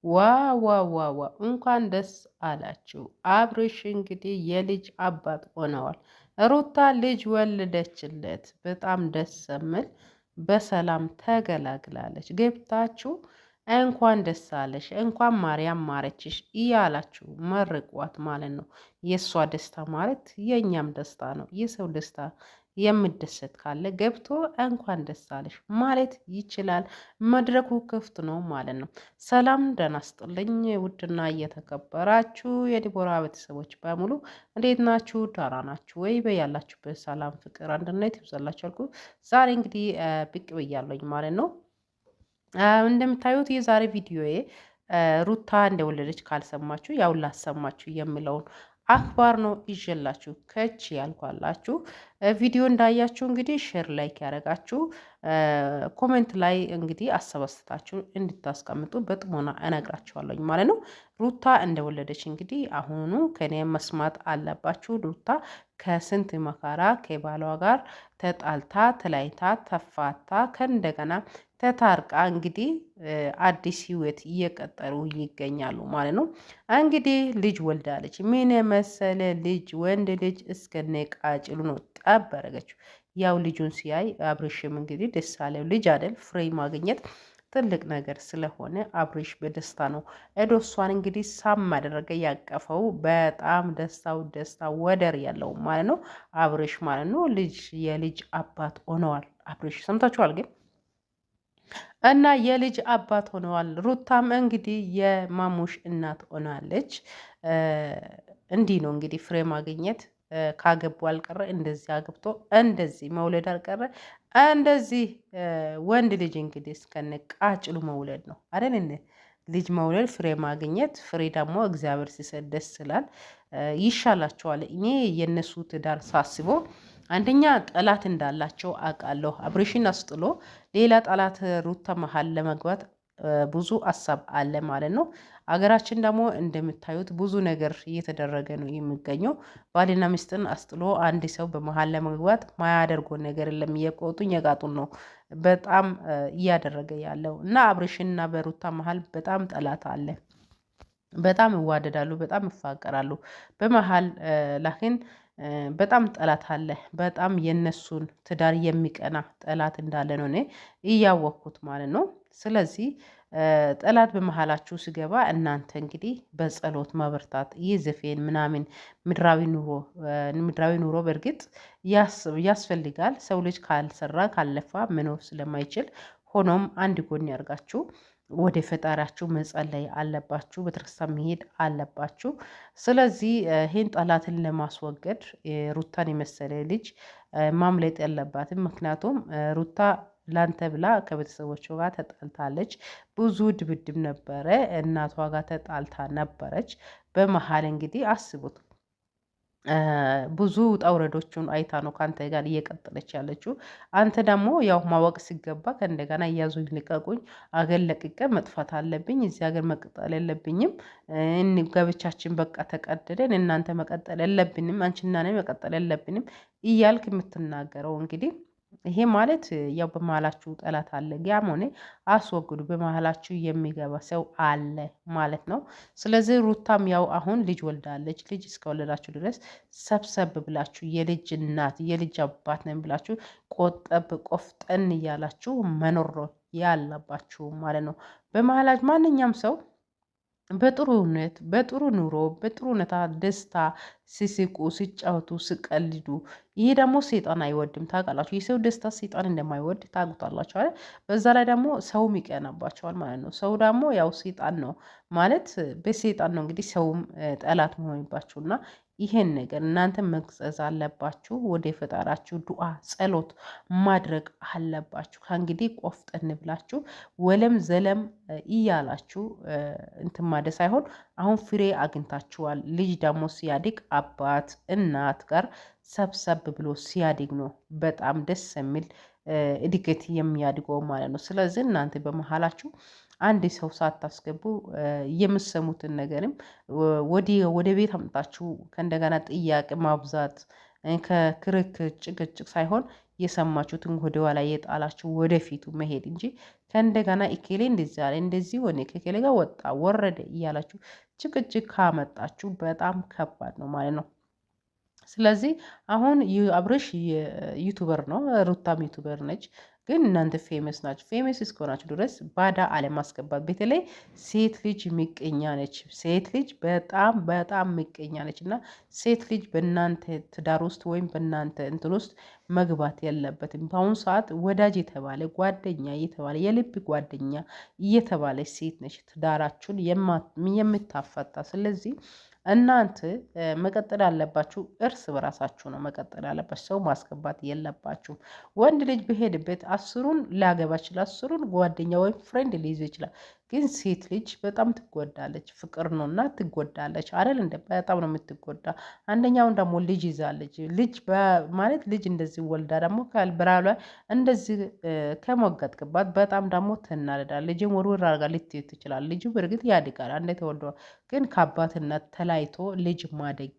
ዋው እንኳን ደስ አላችሁ። አብርሽ እንግዲህ የልጅ አባት ሆነዋል። ሩታ ልጅ ወለደችለት። በጣም ደስ የሚል በሰላም ተገላግላለች። ገብታችሁ እንኳን ደስ አለሽ፣ እንኳን ማርያም ማረችሽ እያላችሁ መርቋት ማለት ነው። የእሷ ደስታ ማለት የእኛም ደስታ ነው። የሰው ደስታ የምደሰት ካለ ገብቶ እንኳን ደስ አለሽ ማለት ይችላል። መድረኩ ክፍት ነው ማለት ነው። ሰላም ደህና ስጥልኝ። ውድና እየተከበራችሁ የዲቦራ ቤተሰቦች በሙሉ እንዴት ናችሁ? ደህና ናችሁ ወይ? በያላችሁበት ሰላም፣ ፍቅር፣ አንድነት ይብዛላችሁ አልኩ። ዛሬ እንግዲህ ብቅ ብያለሁኝ ማለት ነው። እንደምታዩት የዛሬ ቪዲዮዬ ሩታ እንደወለደች ካልሰማችሁ ያው ላሰማችሁ የሚለውን አክባር ነው ይዤላችሁ ከች ያልኳላችሁ። ቪዲዮ እንዳያችሁ እንግዲህ ሼር ላይክ ያደረጋችሁ ኮሜንት ላይ እንግዲህ አሰባስታችሁ እንድታስቀምጡ በጥሞና እነግራችኋለሁ ማለት ነው። ሩታ እንደወለደች እንግዲህ አሁኑ ከኔ መስማት አለባችሁ። ሩታ ከስንት መከራ ከባሏ ጋር ተጣልታ ተለያይታ ተፋታ ከእንደገና ተታርቃ እንግዲህ አዲስ ህይወት እየቀጠሩ ይገኛሉ ማለት ነው። እንግዲህ ልጅ ወልዳለች። ምን የመሰለ ልጅ ወንድ ልጅ እስከነ ቃጭሉ ነው ጠብ አደረገችው። ያው ልጁን ሲያይ አብርሽም እንግዲህ ደስ አለው። ልጅ አይደል ፍሬ ማግኘት ትልቅ ነገር ስለሆነ አብርሽ በደስታ ነው እዶሷን እንግዲህ ሳም አደረገ ያቀፈው። በጣም ደስታ ወደር ያለው ማለት ነው አብርሽ ማለት ነው። ልጅ የልጅ አባት ሆነዋል። አብርሽ ሰምታችኋል ግን እና የልጅ አባት ሆነዋል። ሩታም እንግዲህ የማሙሽ እናት ሆናለች። እንዲህ ነው እንግዲህ ፍሬ ማግኘት ካገቡ አልቀረ እንደዚህ አግብቶ እንደዚህ መውለድ አልቀረ እንደዚህ ወንድ ልጅ እንግዲህ እስከነ ቃጭሉ መውለድ ነው አይደል? ልጅ መውለድ ፍሬ ማግኘት፣ ፍሬ ደግሞ እግዚአብሔር ሲሰጥ ደስ ይላል፣ ይሻላቸዋል። እኔ የነሱ ትዳር ሳስቦ አንደኛ ጠላት እንዳላቸው አውቃለሁ። አብሬሽን አስጥሎ ሌላ ጠላት ሩታ መሀል ለመግባት ብዙ ሀሳብ አለ ማለት ነው። አገራችን ደግሞ እንደምታዩት ብዙ ነገር እየተደረገ ነው የሚገኘው። ባልና ሚስትን አስጥሎ አንድ ሰው በመሀል ለመግባት ማያደርገው ነገር የለም። እየቆጡኝ የጋጡን ነው በጣም እያደረገ ያለው እና አብሬሽንና በሩታ መሀል በጣም ጠላት አለ። በጣም ይዋደዳሉ፣ በጣም ይፋቀራሉ። በመሀል ላኪን በጣም ጠላት አለ። በጣም የነሱን ትዳር የሚቀና ጠላት እንዳለ ነው እኔ እያወቅኩት ማለት ነው። ስለዚህ ጠላት በመሀላችሁ ስገባ እናንተ እንግዲህ በጸሎት መበርታት፣ ይህ ዘፌን ምናምን ምድራዊ ኑሮ በእርግጥ ያስፈልጋል። ሰው ልጅ ካልሰራ ካለፋ መኖር ስለማይችል፣ ሆኖም አንድ ጎን ያርጋችሁ ወደ ፈጣሪያችሁ መጸለይ አለባችሁ። ቤተክርስቲያን መሄድ አለባችሁ። ስለዚህ ይህን ጠላትን ለማስወገድ ሩታን የመሰለ ልጅ ማምለጥ የለባትም። ምክንያቱም ሩታ ላንተ ብላ ከቤተሰቦቿ ጋር ተጣልታለች። ብዙ ድብድብ ነበረ። እናቷ ጋር ተጣልታ ነበረች። በመሀል እንግዲህ አስቡት ብዙ ውጣ ውረዶቹን አይታ ነው ከአንተ ጋር እየቀጠለች ያለችው። አንተ ደግሞ ያው ማወቅ ሲገባ ከእንደገና እያዙኝ ልቀቁኝ፣ አገር ለቅቄ መጥፋት አለብኝ፣ እዚህ ሀገር መቀጠል የለብኝም፣ ገብቻችን በቃ ተቀደደን፣ እናንተ መቀጠል የለብንም፣ አንቺና እኔ መቀጠል የለብንም እያልክ የምትናገረው እንግዲህ ይሄ ማለት ያው በመሀላችሁ ጠላት አለ። ያም ሆነ አስወግዱ፣ በመሀላችሁ የሚገባ ሰው አለ ማለት ነው። ስለዚህ ሩታም ያው አሁን ልጅ ወልዳለች። ልጅ እስከወለዳችሁ ድረስ ሰብሰብ ብላችሁ የልጅ እናት የልጅ አባት ነን ብላችሁ ቆጠብ ቆፍጠን እያላችሁ መኖር ያለባችሁ ማለት ነው። በመሀላችሁ ማንኛውም ሰው በጥሩነት በጥሩ ኑሮ በጥሩ ሁኔታ ደስታ ሲስቁ ሲጫወቱ ሲቀልዱ፣ ይሄ ደግሞ ሴጣን አይወድም ታውቃላችሁ። የሰው ደስታ ሴጣን እንደማይወድ ታውቁታላችሁ አይደል? በዛ ላይ ደግሞ ሰውም ይቀናባቸዋል ማለት ነው። ሰው ደግሞ ያው ሴጣን ነው ማለት በሴጣን ነው እንግዲህ ሰውም ጠላት መሆንባችሁና ይሄን ነገር እናንተ መግጸዝ አለባችሁ። ወደ ፈጣራችሁ ዱዓ ጸሎት ማድረግ አለባችሁ። ከእንግዲህ ቆፍጠን ብላችሁ ወለም ዘለም እያላችሁ እንትን ማደ ሳይሆን አሁን ፍሬ አግኝታችኋል። ልጅ ደግሞ ሲያድግ አባት እናት ጋር ሰብሰብ ብሎ ሲያድግ ነው በጣም ደስ የሚል እድገት የሚያድገው ማለት ነው። ስለዚህ እናንተ በመሀላችሁ አንድ ሰው ሳታስገቡ የምሰሙትን ነገርም ወደ ቤት አምጣችሁ ከእንደገና ጥያቄ ማብዛት ከክርክር ጭቅጭቅ ሳይሆን የሰማችሁትን ወደ ኋላ የጣላችሁ ወደፊቱ መሄድ እንጂ ከእንደገና እኬሌ እንደዚህ አለ እንደዚህ ሆነ ከኬሌ ጋር ወጣ ወረደ እያላችሁ ጭቅጭቅ ካመጣችሁ በጣም ከባድ ነው ማለት ነው። ስለዚህ አሁን አብርሽ ዩቱበር ነው፣ ሩታም ዩቱበር ነች። ግን እናንተ ፌመስ ናችሁ። ፌመስ እስከሆናችሁ ድረስ ባዳ አለማስገባት። በተለይ ሴት ልጅ ምቀኛ ነች። ሴት ልጅ በጣም በጣም ምቀኛ ነች እና ሴት ልጅ በእናንተ ትዳር ውስጥ ወይም በእናንተ እንትን ውስጥ መግባት የለበትም። በአሁኑ ሰዓት ወዳጅ የተባለ ጓደኛ እየተባለ የልብ ጓደኛ እየተባለች ሴት ነች ትዳራችሁን የምታፈታ። ስለዚህ እናንተ መቀጠል ያለባችሁ እርስ በራሳችሁ ነው መቀጠል ያለባችሁ። ሰው ማስገባት የለባችሁም። ወንድ ልጅ በሄድበት 10ሩን ሊያገባ ይችላል፣ 10ሩን ጓደኛ ወይም ፍሬንድ ሊይዝ ይችላል። ግን ሴት ልጅ በጣም ትጎዳለች። ፍቅር ነው እና ትጎዳለች አይደል? እንደ በጣም ነው የምትጎዳ። አንደኛውን ደግሞ ልጅ ይዛለች። ልጅ ማለት ልጅ እንደዚህ ወልዳ ደግሞ ከብራሏ እንደዚህ ከሞገጥክባት በጣም ደግሞ ትናደዳል። ልጅም ውርውር አድርጋ ልትሄድ ትችላል። ልጁ በእርግጥ ያድጋል አንዴ ተወልዶ፣ ግን ከአባትነት ተለያይቶ ልጅ ማደግ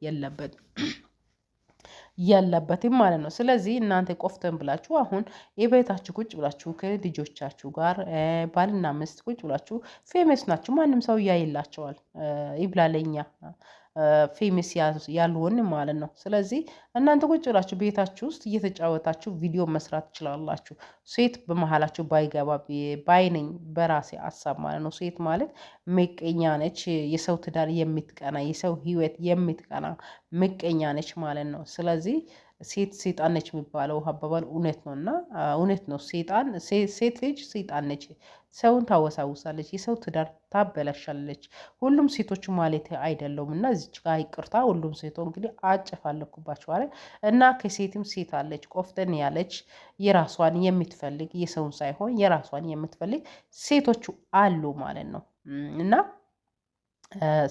የለበትም ማለት ነው። ስለዚህ እናንተ ቆፍተን ብላችሁ አሁን የቤታችሁ ቁጭ ብላችሁ ከልጆቻችሁ ጋር ባልና ሚስት ቁጭ ብላችሁ ፌመስ ናችሁ። ማንም ሰው ያይላቸዋል። ይብላለኛ ፌመስ ያልሆን ማለት ነው። ስለዚህ እናንተ ቁጭ ብላችሁ ቤታችሁ ውስጥ እየተጫወታችሁ ቪዲዮ መስራት ትችላላችሁ። ሴት በመሀላችሁ ባይገባ ባይነኝ በራሴ ሀሳብ ማለት ነው። ሴት ማለት ምቀኛ ነች። የሰው ትዳር የምትቀና የሰው ህይወት የምትቀና ምቀኛ ነች ማለት ነው። ስለዚህ ሴት ሴጣን ነች የሚባለው አባባል እውነት ነው እና እውነት ነው። ሴት ልጅ ሴጣን ነች። ሰውን ታወሳውሳለች፣ የሰው ትዳር ታበላሻለች። ሁሉም ሴቶች ማለት አይደለም እና እዚች ጋር ይቅርታ፣ ሁሉም ሴቶ እንግዲህ አጨፋለኩባቸዋል እና ከሴትም ሴት አለች ቆፍጠን ያለች የራሷን የምትፈልግ የሰውን ሳይሆን የራሷን የምትፈልግ ሴቶቹ አሉ ማለት ነው እና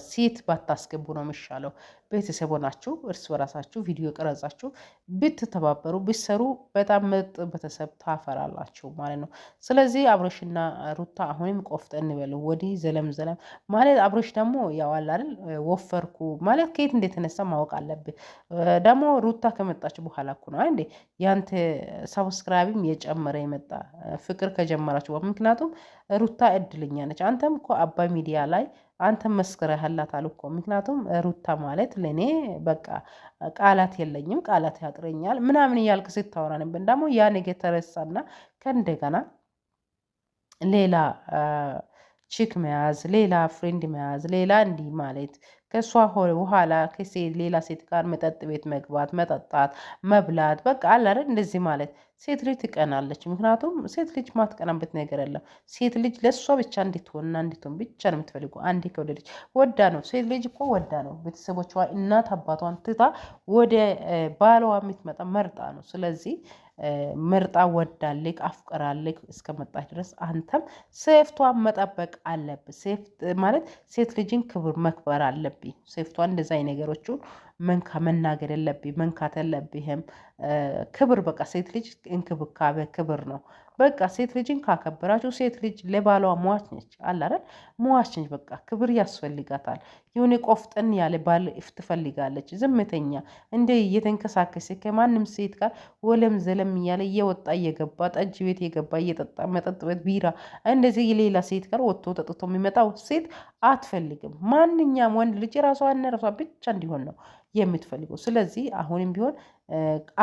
ሴት ባታስገቡ ነው የሚሻለው። ቤተሰብ ሆናችሁ እርስ በራሳችሁ ቪዲዮ ቀረጻችሁ ብትተባበሩ ብትሰሩ በጣም ምርጥ ቤተሰብ ታፈራላችሁ ማለት ነው። ስለዚህ አብርሽና ሩታ አሁንም ቆፍጠን በሉ። ወዲህ ዘለም ማለት አብርሽ ደግሞ ያው አለ አይደል ወፈርኩ ማለት ከየት እንደተነሳ ማወቅ አለብህ። ደግሞ ሩታ ከመጣች በኋላ እኮ ነው እንዴ ያንተ ሰብስክራይብም የጨመረ የመጣ ፍቅር ከጀመራችሁ። ምክንያቱም ሩታ እድለኛ ነች። አንተም እኮ አባይ ሚዲያ ላይ አንተም መስክረህላታል እኮ። ምክንያቱም ሩታ ማለት ለእኔ በቃ ቃላት የለኝም፣ ቃላት ያጥረኛል ምናምን እያልክ ስታወራ ነበር። ደግሞ ያ ነገ ተረሳና ከእንደገና ሌላ ቺክ መያዝ፣ ሌላ ፍሬንድ መያዝ፣ ሌላ እንዲህ ማለት ከእሷ በኋላ ሌላ ሴት ጋር መጠጥ ቤት መግባት፣ መጠጣት፣ መብላት በቃ አለ አይደል እንደዚህ ማለት ሴት ልጅ ትቀናለች። ምክንያቱም ሴት ልጅ ማትቀናበት ነገር የለም። ሴት ልጅ ለእሷ ብቻ እንድትሆንና እንድትሆን ብቻ ነው የምትፈልገው። አንዴ ከወደደች ወዳ ነው። ሴት ልጅ እኮ ወዳ ነው ቤተሰቦቿ እናት አባቷን ትታ ወደ ባሏ የምትመጣ መርጣ ነው። ስለዚህ መርጣ ወዳልክ አፍቅራልክ እስከመጣች ድረስ አንተም ሴፍቷን መጠበቅ አለብህ። ማለት ሴት ልጅን ክብር መክበር አለብኝ። ሴፍቷን እንደዛ ነገሮቹን መናገር የለብኝ መንካት የለብህም። ክብር በቃ ሴት ልጅ እንክብካቤ ክብር ነው። በቃ ሴት ልጅን ካከበራችሁ ሴት ልጅ ለባሏ ሟች ነች አለ አይደል ሟች ነች። በቃ ክብር ያስፈልጋታል። የሆነ ቆፍጠን ያለ ባል ትፈልጋለች። ዝምተኛ እንደ እየተንከሳከሰ ከማንም ሴት ጋር ወለም ዘለም እያለ እየወጣ እየገባ ጠጅ ቤት እየገባ እየጠጣ መጠጥ ቤት ቢራ እንደዚህ የሌላ ሴት ጋር ወጥቶ ጠጥቶ የሚመጣው ሴት አትፈልግም። ማንኛውም ወንድ ልጅ የራሷን ራሷ ብቻ እንዲሆን ነው የምትፈልገው። ስለዚህ አሁንም ቢሆን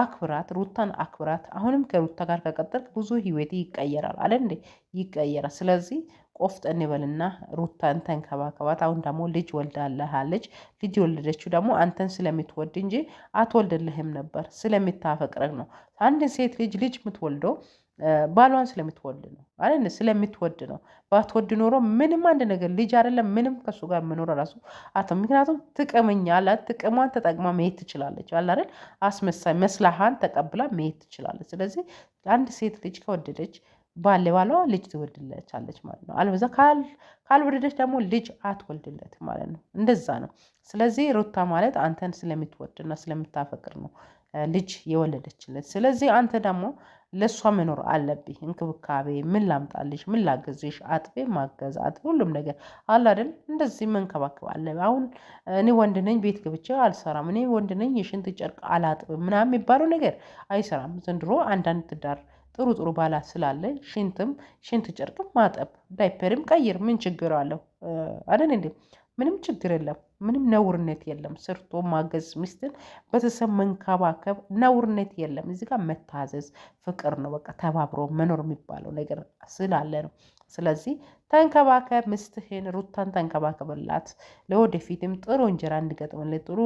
አክብራት፣ ሩታን አክብራት። አሁንም ከሩታ ጋር ከቀጠልክ ብዙ ህይወት ይቀየራል አለ እንዴ ይቀየራል። ስለዚህ ቆፍጠን ይበልና ሩታን ተንከባከባት። አሁን ደግሞ ልጅ ወልዳለሃለች። ልጅ የወለደችው ደግሞ አንተን ስለምትወድ እንጂ አትወልድልህም ነበር፣ ስለምታፈቅረህ ነው። አንድ ሴት ልጅ የምትወልደው ባሏን ስለምትወድ ነው አይደል? ስለምትወድ ነው። ባትወድ ኖሮ ምንም አንድ ነገር ልጅ አይደለም ምንም ከሱ ጋር መኖር ራሱ ምክንያቱም ጥቅመኛ አላት። ጥቅሟን ተጠቅማ መሄድ ትችላለች አይደል? አስመሳይ መስላሃን ተቀብላ መሄድ ትችላለች። ስለዚህ አንድ ሴት ልጅ ከወደደች ባሏ ልጅ ትወድለታለች ማለት ነው። አለበዛ ካልወደደች ደግሞ ልጅ አትወልድለት ማለት ነው። እንደዛ ነው። ስለዚህ ሩታ ማለት አንተን ስለምትወድና ስለምታፈቅር ነው ልጅ የወለደችለት። ስለዚህ አንተ ደግሞ ለእሷ መኖር አለብኝ። እንክብካቤ ምን ላምጣልሽ፣ ምን ላገዝሽ፣ አጥቤ ማገዛት ሁሉም ነገር አለ አይደል? እንደዚህ መንከባከብ አለ። አሁን እኔ ወንድ ነኝ ቤት ገብቼ አልሰራም፣ እኔ ወንድ ነኝ የሽንት ጨርቅ አላጥብም ምናምን የሚባለው ነገር አይሰራም። ዘንድሮ አንዳንድ ትዳር ጥሩ ጥሩ ባላት ስላለ ሽንት ጨርቅም ማጠብ ዳይፐርም ቀይር ምን ችግር አለው አይደል እንዴ? ምንም ችግር የለም። ምንም ነውርነት የለም። ሰርቶ ማገዝ ሚስትን ቤተሰብ መንከባከብ ነውርነት የለም። እዚህ ጋር መታዘዝ ፍቅር ነው። በቃ ተባብሮ መኖር የሚባለው ነገር ስላለ ነው። ስለዚህ ተንከባከብ ሚስትህን፣ ሩታን ተንከባከብላት። ለወደፊትም ጥሩ እንጀራ እንዲገጥምልህ፣ ጥሩ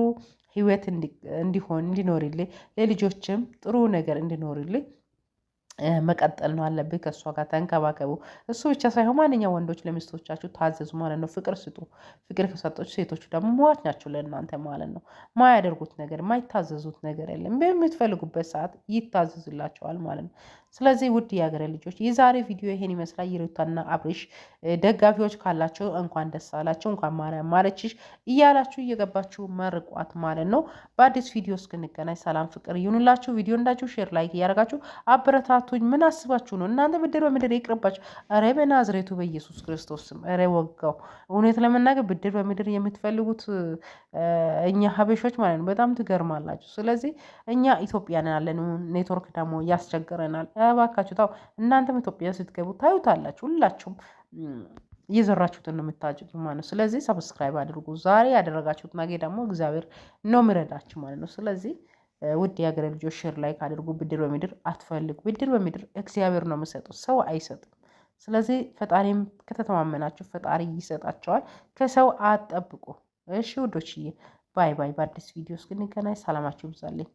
ህይወት እንዲኖርልህ፣ ለልጆችም ጥሩ ነገር እንዲኖርልህ መቀጠል ነው አለብህ። ከእሷ ጋር ተንከባከቡ። እሱ ብቻ ሳይሆን ማንኛውም ወንዶች ለሚስቶቻችሁ ታዘዙ ማለት ነው። ፍቅር ስጡ። ፍቅር ከሰጦች ሴቶቹ ደግሞ ሟች ናቸው ለእናንተ ማለት ነው። ማያደርጉት ነገር ማይታዘዙት ነገር የለም። በምትፈልጉበት ሰዓት ይታዘዙላቸዋል ማለት ነው። ስለዚህ ውድ የሀገሬ ልጆች የዛሬ ቪዲዮ ይሄን ይመስላል። የሩታና አብርሽ ደጋፊዎች ካላቸው እንኳን ደስ አላቸው፣ እንኳን ማርያም ማረችሽ እያላችሁ እየገባችሁ መርቋት ማለት ነው። በአዲስ ቪዲዮ እስክንገናኝ ሰላም ፍቅር ይሁንላችሁ። ቪዲዮ እንዳችሁ ሼር ላይክ እያደረጋችሁ አበረታቱኝ። ምን አስባችሁ ነው እናንተ? ብድር በምድር ይቅርባችሁ። ኧረ በናዝሬቱ በኢየሱስ ክርስቶስ ስም ኧረ ወጋው። እውነት ለመናገር ብድር በምድር የምትፈልጉት እኛ ሀበሾች ማለት ነው በጣም ትገርማላችሁ። ስለዚህ እኛ ኢትዮጵያን ያለን ኔትወርክ ደግሞ ያስቸግረናል። እባካችሁ ታው እናንተም ኢትዮጵያ ስትገቡ ታዩታላችሁ። ሁላችሁም እየዘራችሁትን ነው የምታጭዱት ማለት ነው። ስለዚህ ሰብስክራይብ አድርጉ። ዛሬ ያደረጋችሁት ነገ ደግሞ እግዚአብሔር ነው የሚረዳችሁ ማለት ነው። ስለዚህ ውድ የሀገሬ ልጆች ሼር ላይክ አድርጉ። ብድር በምድር አትፈልጉ። ብድር በምድር እግዚአብሔር ነው የሚሰጡት፣ ሰው አይሰጥም። ስለዚህ ፈጣሪም ከተተማመናችሁ ፈጣሪ ይሰጣቸዋል። ከሰው አትጠብቁ። እሺ ውዶችዬ፣ ባይ ባይ። በአዲስ ቪዲዮ እስክንገናኝ ሰላማችሁ ይብዛልኝ።